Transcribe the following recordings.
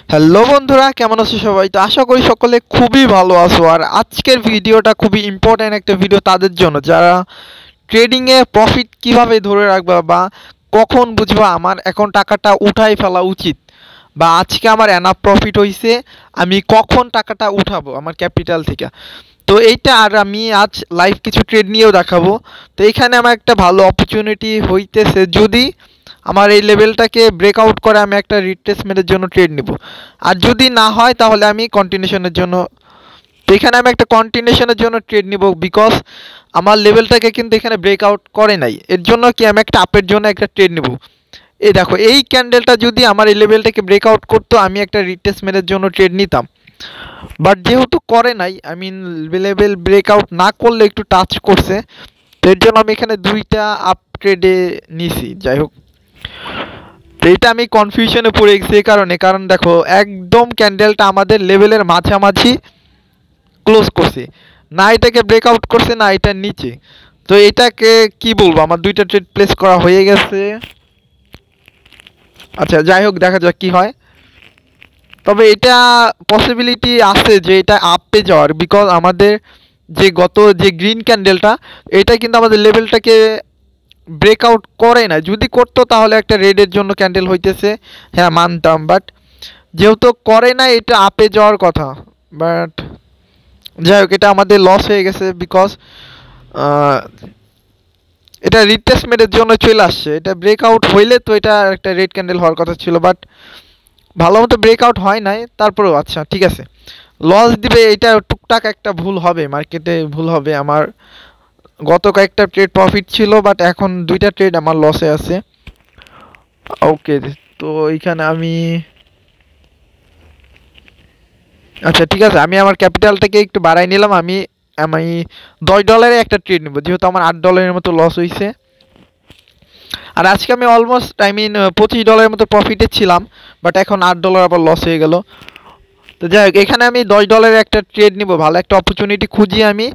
Hello বন্ধুরা, কেমন আছো সবাই? তো আশা করি সকলে খুবই ভালো আছো। আর আজকের ভিডিওটা খুবই ইম্পর্ট্যান্ট একটা ভিডিও তাদের জন্য যারা ট্রেডিংয়ে প্রফিট কিভাবে ধরে রাখবা বা কখন বুঝবা আমার এখন টাকাটা উঠাই ফেলা উচিত, বা আজকে আমার এনাফ প্রফিট হয়েছে, আমি কখন টাকাটা উঠাবো আমার ক্যাপিটাল থেকে। তো এইটা আর আমি আজ লাইভ কিছু ট্রেড নিয়েও দেখাবো। তো এখানে আমার একটা ভালো অপরচুনিটি হইতেছে, যদি আমার এই লেভেলটাকে ব্রেকআউট করে আমি একটা রিট্রেসমেন্টের জন্য ট্রেড নিব। আর যদি না হয় তাহলে আমি কন্টিনিউশনের জন্য, তো এখানে আমি একটা কন্টিনিউশনের জন্য ট্রেড নিব, বিকজ আমার লেভেলটাকে কিন্তু এখানে ব্রেকআউট করে নাই। এর জন্য কি আমি একটা আপের জন্য একটা ট্রেড নিব। এই দেখো, এই ক্যান্ডেলটা যদি আমার এই লেভেলটাকে ব্রেকআউট করতো আমি একটা রিট্রেসমেন্টের জন্য ট্রেড নিতাম। বাট যেহেতু করে নাই, আই মিন লেভেল ব্রেকআউট না করলে একটু টাচ করছে, তো এর জন্য আমি এখানে দুইটা আপ ট্রেডে নিছি। যাই হোক, তো এটা আমি কনফিউশনে পড়ে গেছি এই কারণে, কারণ দেখো একদম ক্যান্ডেলটা আমাদের লেভেলের মাঝামাঝি ক্লোজ করছে, না এটাকে ব্রেকআউট করছে না এটার নিচে। তো এটাকে কি বলবো, আমার দুইটা ট্রেড প্লেস করা হয়ে গেছে। আচ্ছা যাই হোক, দেখা যাক কি হয়। তবে এটা পসিবিলিটি আছে যে এটা আপে যাওয়ার, বিকজ আমাদের যে গত যে গ্রিন ক্যান্ডেলটা, এটা কিন্তু আমাদের লেভেলটাকে ব্রেকআউট করে না। যদি করতো তাহলে একটা রেডের জন্য ক্যান্ডেল হইতেছে, হ্যাঁ মানতাম। বাট যেহেতু করে না, এটা আপে যাওয়ার কথা। বাট যাই হোক, এটা আমাদের লস হয়ে গেছে, বিকজ এটা রিট্রেসমেন্টের জন্য চলে আসছে। এটা ব্রেকআউট হইলে তো এটা একটা রেড ক্যান্ডেল হওয়ার কথা ছিল, বাট ভালো মতো ব্রেকআউট হয় নাই। তারপরেও আচ্ছা ঠিক আছে, লস দিবে, এটা টুকটাক একটা ভুল হবে, মার্কেটে ভুল হবে। আমার গত কয়েকটা ট্রেড প্রফিট ছিল, বাট এখন দুইটা ট্রেড আমার লসে আছে। ওকে, তো এইখানে আমি, আচ্ছা ঠিক আছে, আমি আমার ক্যাপিটালটাকে একটু বাড়াই নিলাম। আমি আমি $10 একটা ট্রেড নেব, যেহেতু আমার $8 মতো লস হয়েছে। আর আজকে আমি অলমোস্ট, আই মিন $25 মতো প্রফিটে ছিলাম, বাট এখন $8 আবার লস হয়ে গেল। তো যাই হোক, এখানে আমি $10 একটা ট্রেড নিব, ভালো একটা অপরচুনিটি খুঁজি আমি,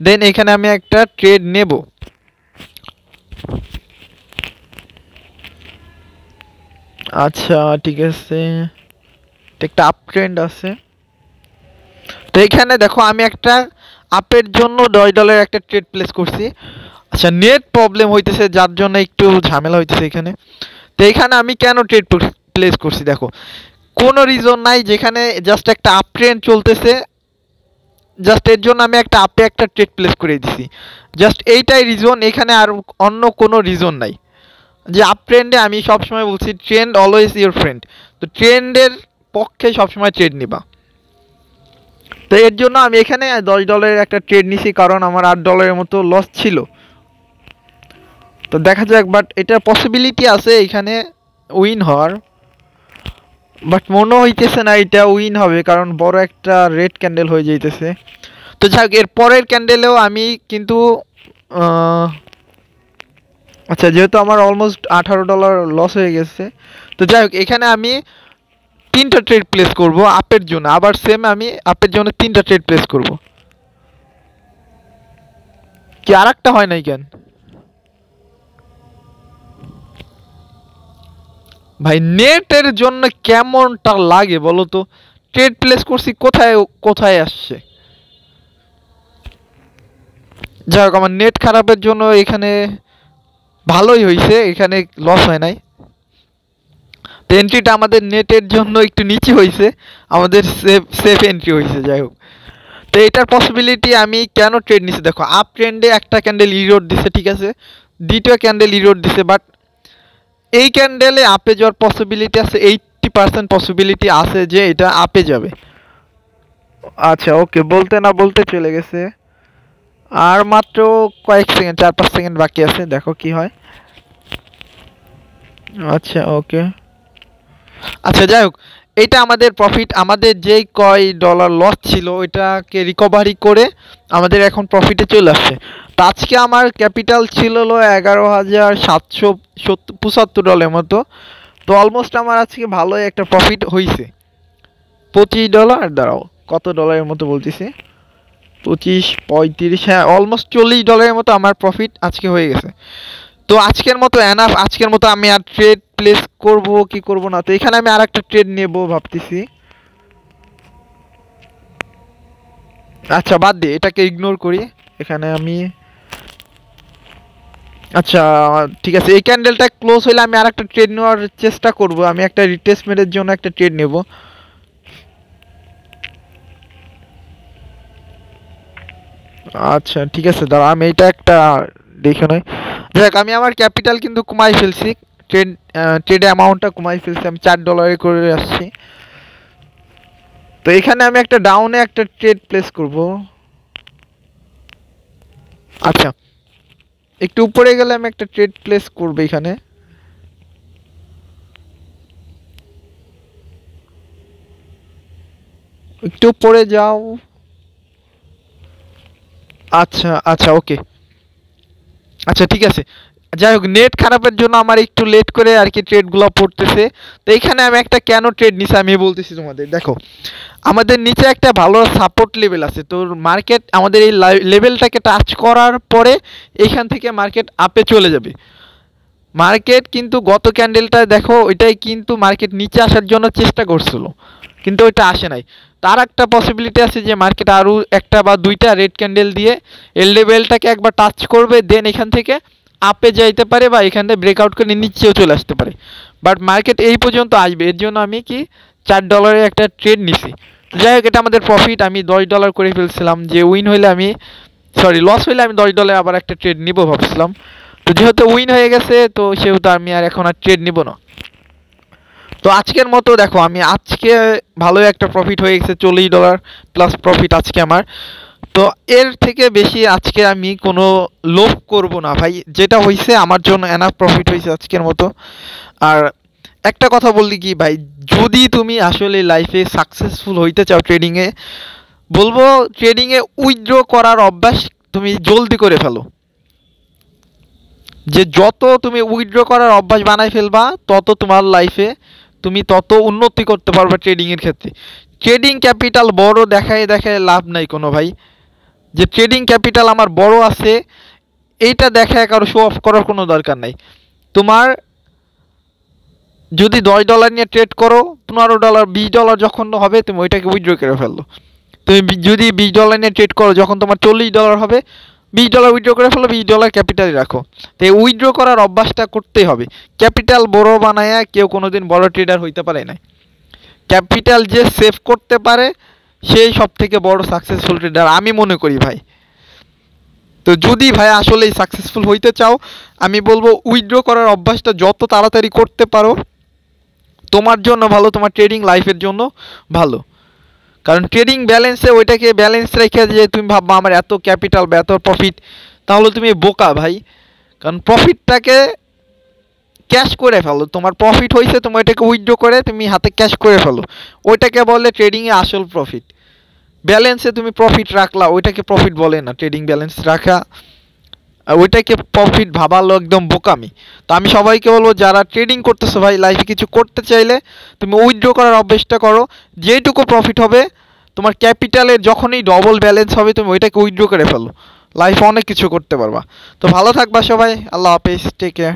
দেন এখানে আমি একটা ট্রেড নেব। আচ্ছা ঠিক আছে, একটা আপ ট্রেন্ড আছে। তো এখানে দেখো আমি একটা আপের জন্য $10 একটা ট্রেড প্লেস করছি। আচ্ছা, নেট প্রবলেম হইতেছে যার জন্য একটু ঝামেলা হইতেছে এখানে। তো এখানে আমি কেন ট্রেড প্লেস করছি দেখো, কোনো রিজন নাই, যেখানে জাস্ট একটা আপ ট্রেন্ড চলতেছে, জাস্ট এর জন্য আমি একটা আপে একটা ট্রেড প্লেস করে দিছি। জাস্ট এইটাই রিজন, এখানে আর অন্য কোনো রিজন নাই। যে আপ ট্রেন্ডে আমি সবসময় বলছি ট্রেন্ড অলওয়েজ ইউর ফ্রেন্ড, তো ট্রেন্ডের পক্ষে সবসময় ট্রেড নিবা। তো এর জন্য আমি এখানে $10 একটা ট্রেড নিছি, কারণ আমার $8 মতো লস ছিল। তো দেখা যাক, বাট এটার পসিবিলিটি আছে এখানে উইন হওয়ার, বাট মনে হইতেছে না এটা উইন হবে, কারণ বড় একটা রেড ক্যান্ডেল হয়ে যাইতেছে। তো যাই হোক, এর পরের ক্যান্ডেলেও আমি কিন্তু আচ্ছা, যেহেতু আমার অলমোস্ট $18 লস হয়ে গেছে, তো যাই হোক এখানে আমি তিনটা ট্রেড প্লেস করব আপের জন্য। আবার সেম আমি আপের জন্য তিনটা ট্রেড প্লেস করব। কি আর একটা হয় নাই কেন ভাই? নেটের জন্য কেমনটা লাগে বলো তো? ট্রেড প্লেস করছি, কোথায় কোথায় আসছে। যাই হোক, আমার নেট খারাপের জন্য এখানে ভালোই হয়েছে, এখানে লস হয় নাই। তো এন্ট্রিটা আমাদের নেটের জন্য একটু নিচে হয়েছে, আমাদের সেফ সেফ এন্ট্রি হয়েছে। যাই হোক, তো এটার পসিবিলিটি আমি কেন ট্রেড নিছি দেখো, আপ ট্রেন্ডে একটা ক্যান্ডেল ইরোড দিছে, ঠিক আছে, দ্বিতীয় ক্যান্ডেল ইরোড দিছে, বাট এই ক্যান্ডেলে আপে যাওয়ার পসিবিলিটি আছে, 80% পসিবিলিটি আছে যে এটা আপে যাবে। আচ্ছা ওকে, বলতে না বলতে চলে গেছে। আর মাত্র কয়েক সেকেন্ড, 4-5 সেকেন্ড বাকি আছে, দেখো কি হয়। আচ্ছা ওকে, আচ্ছা যাই হোক, এটা আমাদের প্রফিট, আমাদের যেই $10 লস ছিল ওইটাকে রিকভারি করে আমাদের এখন প্রফিটে চলে আসছে। তো আজকে আমার ক্যাপিটাল ছিল হলো $11,775 মতো। তো অলমোস্ট আমার আজকে ভালোই একটা প্রফিট হয়েছে। $25, দাঁড়াও কত ডলারের মতো বলতেছি, 25, 35, হ্যাঁ অলমোস্ট $40 মতো আমার প্রফিট আজকে হয়ে গেছে। তো আজকের মতো এনাফ, আজকের মতো আমি আর ট্রেড প্লেস করব কি করব না। তো এখানে আমি আর একটা ট্রেড নেব ভাবতেছি। আচ্ছা বাদ দিয়ে এটাকে ইগনোর করি। এখানে আমি আচ্ছা ঠিক আছে, এই ক্যান্ডেলটা ক্লোজ হলে আমি আর একটা ট্রেড নেওয়ার চেষ্টা করব। আমি একটা রিট্রেসমেন্টের জন্য একটা ট্রেড নেব। আচ্ছা ঠিক আছে, দাঁড়া আমি এটা একটা দেখে নই। দেখ আমি আমার ক্যাপিটাল কিন্তু কমাই ফেলছি, ট্রেড অ্যামাউন্টটা কমাই ফেলছি, আমি $4 করে আসছি। তো এখানে আমি একটা ডাউনে একটা ট্রেড প্লেস করব। আচ্ছা একটু উপরে গেলে আমি একটা ট্রেড প্লেস করব এখানে। একটু পরে যাও। আচ্ছা আচ্ছা ওকে, আচ্ছা ঠিক আছে। যাই হোক, নেট খারাপের জন্য আমার একটু লেট করে আর কি ট্রেডগুলো পড়তেছে। তো এইখানে আমি একটা কেন ট্রেড নিছি আমি বলতেছি তোমাদের। দেখো আমাদের নিচে একটা ভালো সাপোর্ট লেভেল আছে, তো মার্কেট আমাদের এই লেভেলটাকে টাচ করার পরে এইখান থেকে মার্কেট আপে চলে যাবে। মার্কেট কিন্তু গত ক্যান্ডেলটা দেখো, ওইটাই কিন্তু মার্কেট নিচে আসার জন্য চেষ্টা করছিল, কিন্তু ওইটা আসে নাই। তার একটা পসিবিলিটি আছে যে মার্কেট আরও একটা বা দুইটা রেড ক্যান্ডেল দিয়ে এই লেভেলটাকে একবার টাচ করবে, দেন এখান থেকে আপে যাইতে পারে বা এখান থেকে ব্রেকআউট করে নিচেও চলে আসতে পারে। বাট মার্কেট এই পর্যন্ত আসবে, এর জন্য আমি কি $4 একটা ট্রেড নিছি। যাই হোক এটা আমাদের প্রফিট, আমি $10 করে ফেলছিলাম, যে উইন হইলে আমি সরি লস হইলে আমি $10 আবার একটা ট্রেড নিব ভাবছিলাম। তো যেহেতু উইন হয়ে গেছে তো সেহেতু আমি আর এখন আর ট্রেড নিব না। তো আজকের মতো দেখো আমি আজকে ভালোই একটা প্রফিট হয়ে গেছে, $40 প্লাস প্রফিট আজকে আমার। তো এর থেকে বেশি আজকে আমি কোনো লোভ করব না ভাই, যেটা হয়েছে আমার জন্য এনাফ প্রফিট হয়েছে আজকের মতো। আর একটা কথা বললি কি ভাই, যদি তুমি আসলে লাইফে সাকসেসফুল হইতে চাও ট্রেডিংয়ে, বলবো ট্রেডিংয়ে উইথড্র করার অভ্যাস তুমি জলদি করে ফেলো। যে যত তুমি উইথড্র করার অভ্যাস বানাই ফেলবা তত তোমার লাইফে তুমি তত উন্নতি করতে পারবে ট্রেডিংয়ের ক্ষেত্রে। ট্রেডিং ক্যাপিটাল বড় দেখায় দেখায় লাভ নাই কোনো ভাই। যে ট্রেডিং ক্যাপিটাল আমার বড় আছে এইটা দেখায় কারো শো অফ করার কোনো দরকার নাই। তোমার যদি $10 নিয়ে ট্রেড করো, $15 $20 যখন হবে তুমি ওইটাকে উইথড্র করে ফেললো। তুমি যদি $20 নিয়ে ট্রেড করো, যখন তোমার $40 হবে $20 উইথড্র করে ফেলো, $20 ক্যাপিটালে রাখো। তো এই উইথড্র করার অভ্যাসটা করতেই হবে। ক্যাপিটাল বড় বানায় কেউ কোনোদিন বড় ট্রেডার হইতে পারে না। ক্যাপিটাল যে সেভ করতে পারে সেই সব থেকে বড় সাকসেসফুল ট্রেডার আমি মনে করি ভাই। তো যদি ভাই আসলেই সাকসেসফুল হইতে চাও, আমি বলবো উইথড্র করার অভ্যাসটা যত তাড়াতাড়ি করতে পারো তোমার জন্য ভালো, তোমার ট্রেডিং লাইফের জন্য ভালো। কারণ ট্রেডিং ব্যালেন্সে ওইটাকে ব্যালেন্স রেখে যে তুমি ভাববা আমার এত ক্যাপিটাল বা এত প্রফিট, তাহলে তুমি বোকা ভাই। কারণ প্রফিটটাকে ক্যাশ করে ফেলো, তোমার প্রফিট হয়েছে তুমি ওইটাকে উইথড্র করে তুমি হাতে ক্যাশ করে ফেলো, ওইটাকে বলে ট্রেডিংয়ে আসল প্রফিট। ব্যালেন্সে তুমি প্রফিট রাখলা ওইটাকে প্রফিট বলে না, ট্রেডিং ব্যালেন্স রাখা ওইটাকে প্রফিট ভাবালো একদম বোকামি। তো আমি সবাইকে বলবো যারা ট্রেডিং করতেছো ভাই, লাইফে কিছু করতে চাইলে তুমি উইথড্র করার অভ্যেসটা করো। যেটুকু প্রফিট হবে তোমার ক্যাপিটালের যখনই ডবল ব্যালেন্স হবে তুমি ওইটাকে উইথড্র করে ফেলো, লাইফে অনেক কিছু করতে পারবা। তো ভালো থাকবা সবাই, আল্লাহ হাফেজ, টেক কেয়ার।